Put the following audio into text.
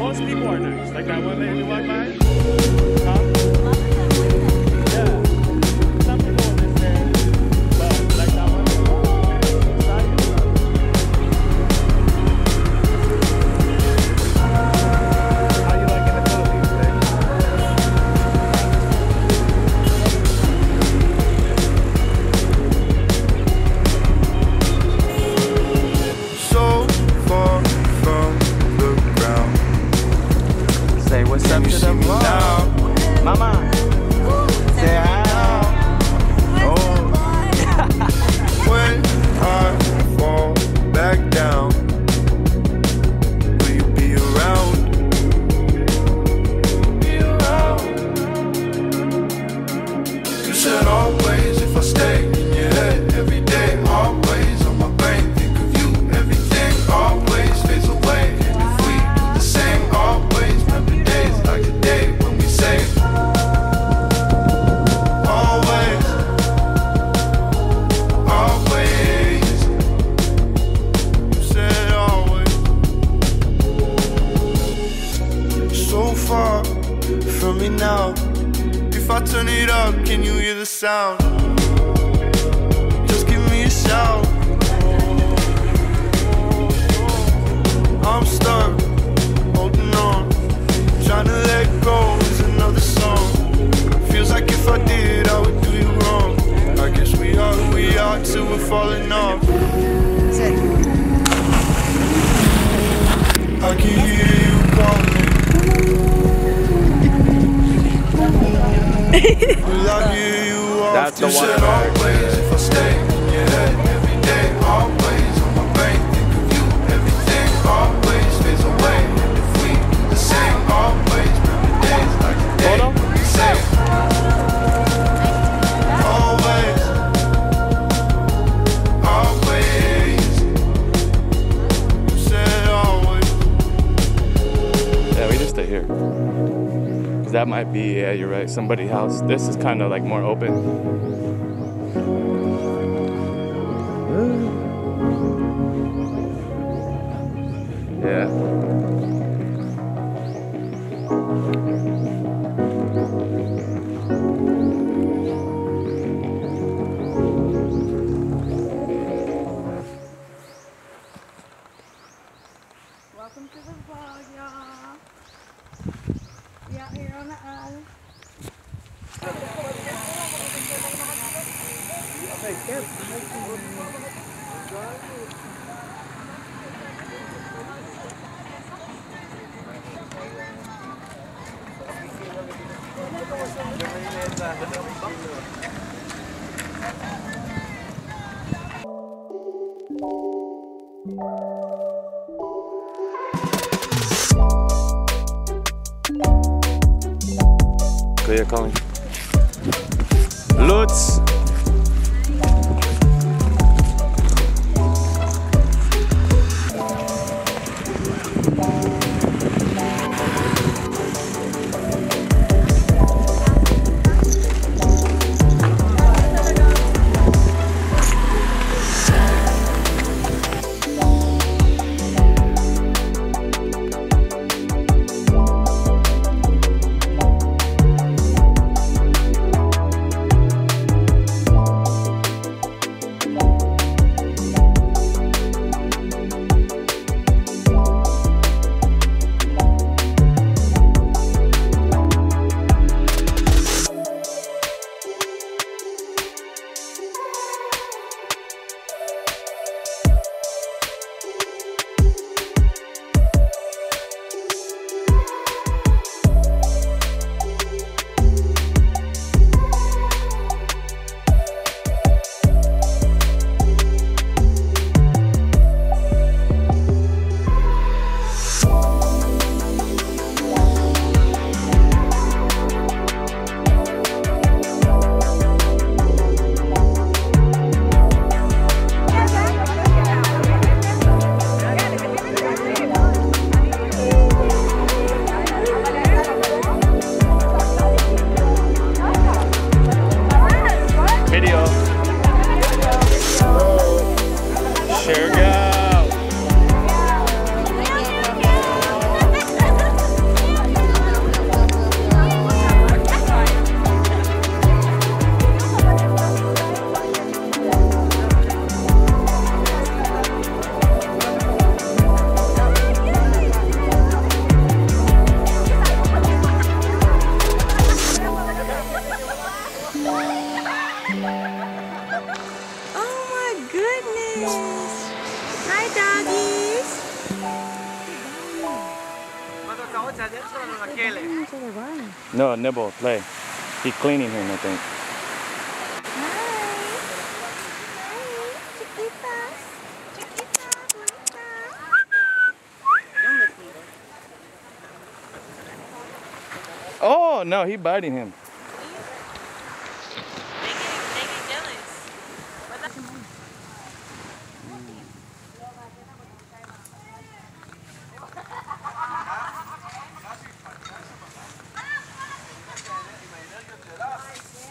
most people are nice. Like that one lady we walked by. Huh? Yeah. Some people will just say, but like that one. How you like in the Philippines, babe? So far from the ground. Say what's up to the vlog. Mama. Say hi. Oh. When I fall back down, will you be around? Be around. You said always if I stay in your head every day, always on my brain. Think of you, everything always fades away. And if we do the same, always remember days like a day when we say always, always. You said always. So far from me now. If I turn it up, can you hear the sound? Just give me a shout. I'm stuck, holding on, trying to let go is another song. Feels like if I did, I would do you wrong. I guess we are who we are till we're falling off. I can hear you calling. Will I hear you off? That's the You one said I heard. always if I stay in your head every day, always on my brain. Think of you, everything always fades away. And if we do the same, always remember days like a day when we say always, always. You said always. Yeah, we just stay here. Cause that might be, yeah, you're right, somebody's house. This is kind of like more open. Yeah. Welcome to the vlog, y'all. We out here on the island. Kuya calling. Lutz. Hi, doggies. No, nibble, play. He's cleaning him, I think. Hi. Hi, chiquitas. Chiquitas, bonitas. Oh, no, he's biting him.